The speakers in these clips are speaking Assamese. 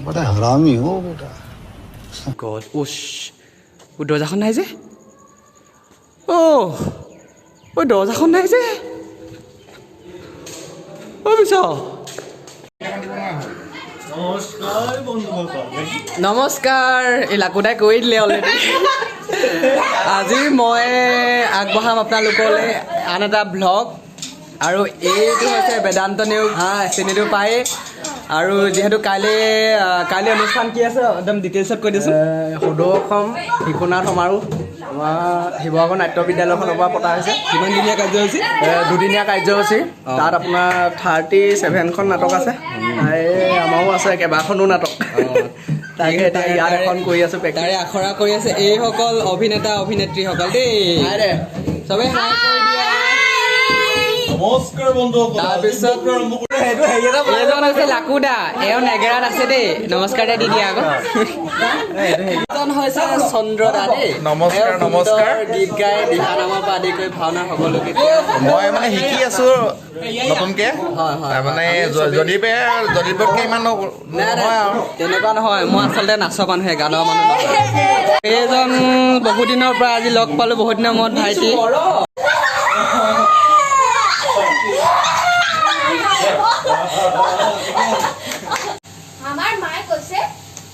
बड़ा हरामी हो बेटा গড ও দৰ্জাখন নাই যে ও দৰ্জাখন নাই যে বিশ নমস্কাৰ এই লাকুদাই কৈ দিলে অলৰেডি আজি মই আগবঢ়াম আপোনালোকলৈ আন এটা ভ্লগ আৰু এইটো হৈছে বেদান্ত নিউজ চিনিটো পায় আৰু যিহেতু কাইলৈ অনুষ্ঠান কি আছে একদম ডিটেইলছত কৈ দিছোঁ সদৌ অসম শিশুনাথ সমাৰোহ আমাৰ শিৱসাগৰ নাট্য বিদ্যালয়খনৰ পৰা পতা হৈছে কিমান দিনীয়া কাৰ্যসূচী দুদিনীয়া কাৰ্যসূচী তাত আপোনাৰ 37খন নাটক আছে আমাৰো আছে কেইবাখনো নাটক তাকে ইয়াত এখন কৰি আছোঁ তাৰে আখৰা কৰি আছে এইসকল অভিনেতা অভিনেত্ৰীসকল দেই চবেই হাই কৰি দিয়া নমস্কাৰ বন্ধুসকল তাৰপিছত এজন হৈছে লাকুদা এওঁ নেগেৰাত আছে দেই নমস্কাৰ দি দিয়া আকৌ এজন হৈছে চন্দ্ৰদা দেই নমস্কাৰ গীত গাই দিহানামৰ পৰা আদি কৰি ভাওনা সকলোকে মই মানে শিকি আছো নতুনকে মানে যদিপে ইমান নহয় আৰু তেনেকুৱা নহয় মই আচলতে নাচৰ মানুহে গানৰ মানুহ এইজন বহুদিনৰ পৰা আজি লগ পালোঁ বহুত দিনৰ মূৰত ভাইটি আমাৰ মায়ে কৈছে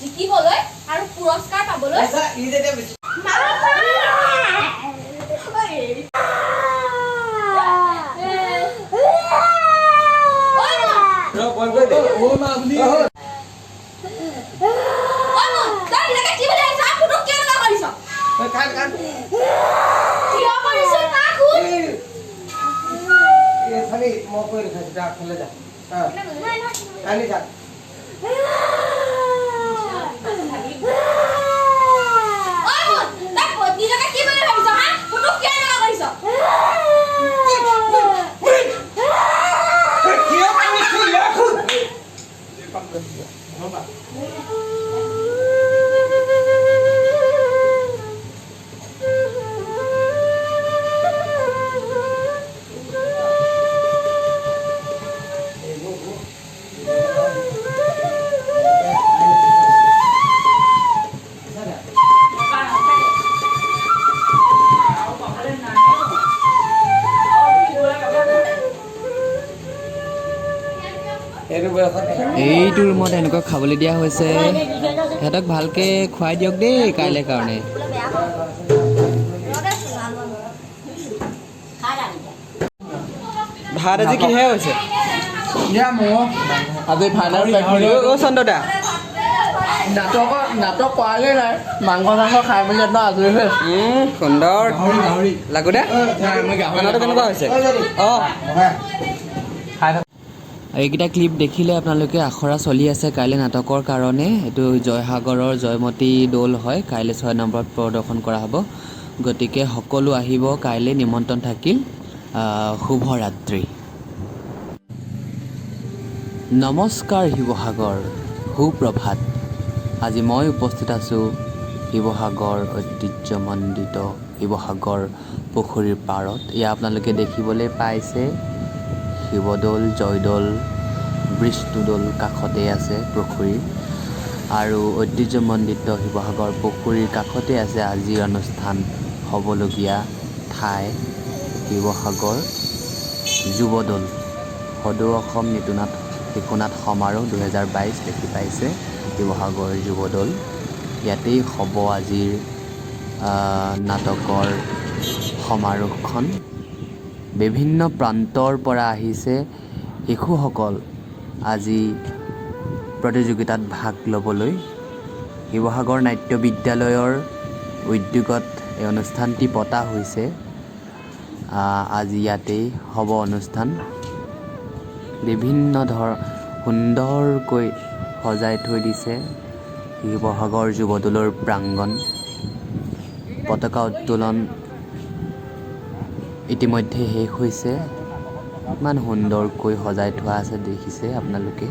জিকিবলৈ আৰু পুৰস্কাৰ পাবলৈ এইটো ৰুমত এনেকুৱা খাবলৈ দিয়া হৈছে সিহঁতক ভালকৈ খুৱাই দিয়ক দেই কাইলৈ কাৰণে ভাত আজি কিহে হৈছে আজি ফাইনেল চন্দ্ৰদা নাটক কৰাগে নাই মাংস খাই মেলি একদম আজৰি হৈ সুন্দৰ লাগুদা খানাটো কেনেকুৱা হৈছে এইকেইটা ক্লিপ দেখিলে আপোনালোকে আখৰা চলি আছে কাইলৈ নাটকৰ কাৰণে এইটো জয়সাগৰৰ জয়মতী দৌল হয় কাইলৈ 6 নম্বৰত প্ৰদৰ্শন কৰা হ'ব গতিকে সকলো আহিব কাইলৈ নিমন্ত্ৰণ থাকিল শুভৰাত্ৰি নমস্কাৰ শিৱসাগৰ সুপ্ৰভাত আজি মই উপস্থিত আছোঁ শিৱসাগৰ ঐতিহ্যমণ্ডিত শিৱসাগৰ পুখুৰীৰ পাৰত এয়া আপোনালোকে দেখিবলৈ পাইছে শিৱদৌল জয়দৌল বিষ্ণুদৌল কাষতে আছে পুখুৰী আৰু ঐতিহ্যমণ্ডিত শিৱসাগৰ পুখুৰীৰ কাষতে আছে আজিৰ অনুষ্ঠান হ'বলগীয়া ঠাই শিৱসাগৰ যুৱদৌল সদৌ অসম শিশুনাথ সমাৰোহ 2022 দেখি পাইছে শিৱসাগৰ যুৱদৌল ইয়াতেই হ'ব আজিৰ নাটকৰ সমাৰোহখন বিভিন্ন প্ৰান্তৰ পৰা আহিছে শিশুসকল আজি প্ৰতিযোগিতাত ভাগ ল'বলৈ শিৱসাগৰ নাট্য বিদ্যালয়ৰ উদ্যোগত এই অনুষ্ঠানটি পতা হৈছে আজি ইয়াতেই হ'ব অনুষ্ঠান বিভিন্ন সুন্দৰকৈ সজাই থৈ দিছে শিৱসাগৰ যুৱদৌলৰ প্ৰাংগণ পতাকা উত্তোলন ইতিমধ্যে শেষ হৈছে ইমান সুন্দৰকৈ সজাই থোৱা আছে দেখিছে আপোনালোকে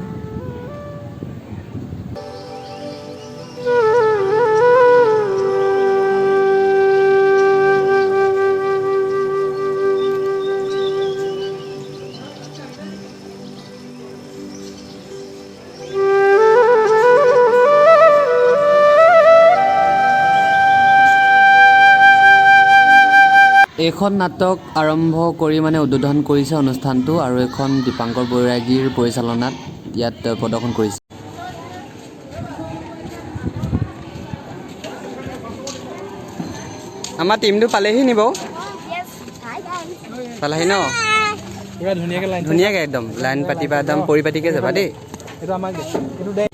এইখন নাটক আৰম্ভ কৰি মানে উদ্বোধন কৰিছে অনুষ্ঠানটো আৰু এইখন দীপাংকৰ বৈৰাগীৰ পৰিচালনাত ইয়াত প্ৰদৰ্শন কৰিছে। আমাৰ টিমটো পালেহি নি বাৰু? পালাহি ন? পুৰা ধুনীয়াকৈ লাইন ধুনীয়াকৈ একদম লাইন পাতিবা একদম পৰিপাটিকৈ যাবা দেই। এইটো আমাক এইটো দে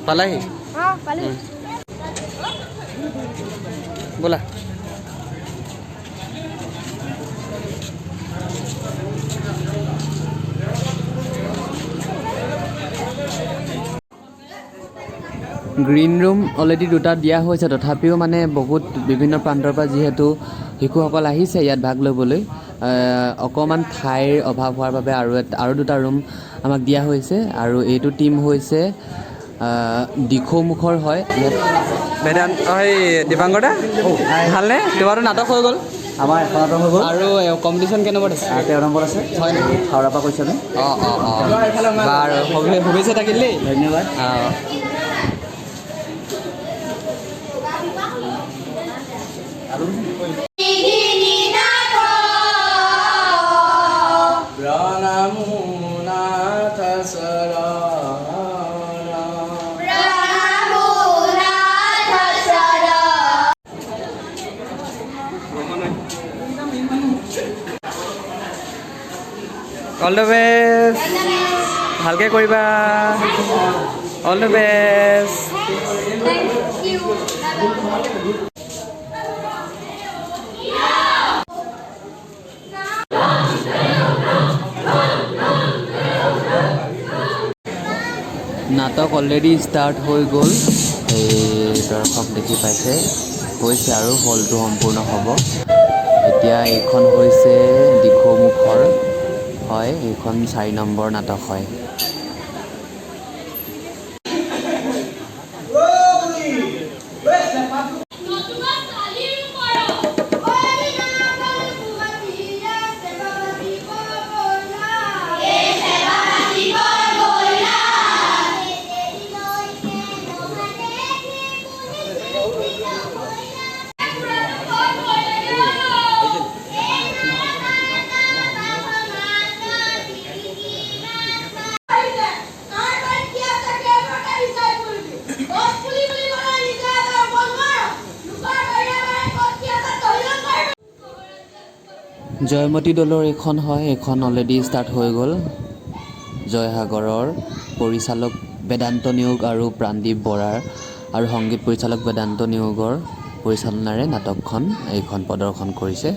পালাহি ব'লা। গ্ৰীণ ৰুম অলৰেডি দুটা দিয়া হৈছে, তথাপিও মানে বহুত বিভিন্ন প্ৰান্তৰ পৰা যিহেতু শিশুসকল আহিছে ইয়াত ভাগ ল'বলৈ, অকণমান ঠাইৰ অভাৱ হোৱাৰ বাবে আৰু দুটা ৰুম আমাক দিয়া হৈছে। আৰু এইটো টীম হৈছে দিখৌমুখৰ হয়। বেদান্ত এই দীপাংকৰ দা ভালনে? তোমাৰতো নাটক হৈ গ'ল। আমাৰ এখন নাটক হৈ গ'ল আৰু কম্পিটিশ্যন কেই নম্বৰত আছে? 13 নম্বৰ আছে। হয় নেকি? হাওৰাৰ পৰা কৈছে অঁ বাৰু শুভেচ্ছা থাকিল দেই। ধন্যবাদ। অঁ অল দ্য বেষ্ট, ভালকৈ কৰিবা। All the best. নাটক অলৰেডি ষ্টাৰ্ট হৈ গ'ল, এই দৰ্শক দেখি পাইছে হৈছে আৰু হলটো সম্পূৰ্ণ হ'ব। এতিয়া এইখন হৈছে দিখৌমুখৰ হয়, এইখন 4 নম্বৰ নাটক হয়। জয়মতী দলৰ এইখন হয়, এইখন অলৰেডি ষ্টাৰ্ট হৈ গ'ল। জয়সাগৰৰ পৰিচালক বেদান্ত নিয়োগ আৰু প্ৰাণদীপ বৰাৰ আৰু সংগীত পৰিচালক বেদান্ত নিয়োগৰ পৰিচালনাৰে নাটকখন এইখন প্ৰদৰ্শন কৰিছে।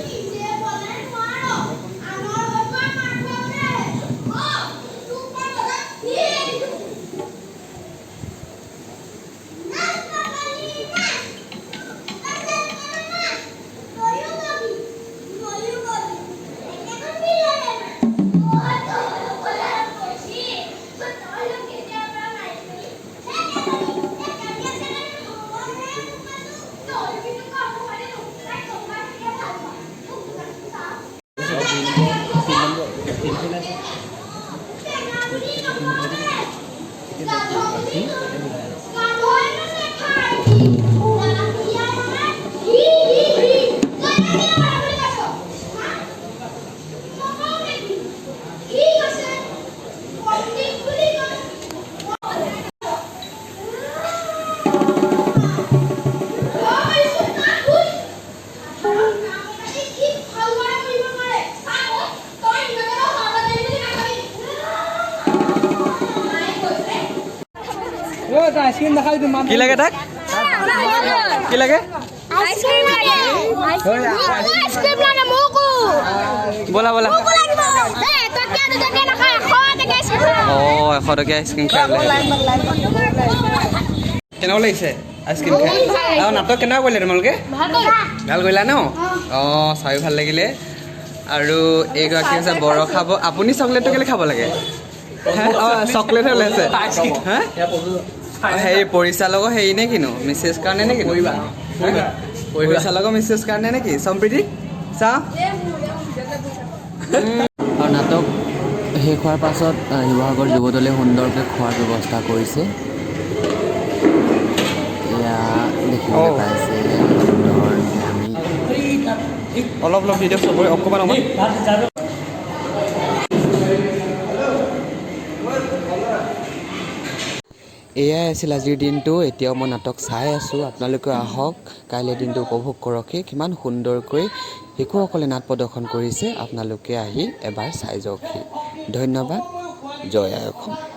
কি লাগে তাক? কি লাগে? ব'লা ব'লা। 100 টকীয়া আইচক্ৰীম খাই কেনেকুৱা লাগিছে আইচক্ৰীম খাই? আৰু নাটক কেনেকুৱা কৰিলে তোমালোকে? ভাল কৰিলা ন? অঁ চাই ভাল লাগিলে। আৰু এইগৰাকী হৈছে বৰষা বৌ। আপুনি চকলেটটো কেলৈ খাব লাগে? অঁ চকলেটহে ওলাইছে। হা হেৰি পৰিচালকৰ হেৰি নে কিনো? মিছেছ কাৰণে নে কিনো? পৰিচালকৰ মিছেছ কাৰণে নে কি? সম্প্ৰীতি চা। আৰু নাটক শেষ হোৱাৰ পাছত শিৱসাগৰ যুৱদলে সুন্দৰকৈ খোৱাৰ ব্যৱস্থা কৰিছে। এয়া দেখিবলৈ পাইছে সুন্দৰ নিৰামিষ অলপ অলপ দি দিয়ক চবৰে অকণমান অকণমান এয়াই আছিল আজিৰ দিনটো এতিয়াও মই নাটক চাই আছোঁ আপোনালোকে আহক কাইলৈ দিনটো উপভোগ কৰকহি কিমান সুন্দৰকৈ শিশুসকলে নাট প্ৰদৰ্শন কৰিছে আপোনালোকে আহি এবাৰ চাই যাওকহি ধন্যবাদ জয় আই অসম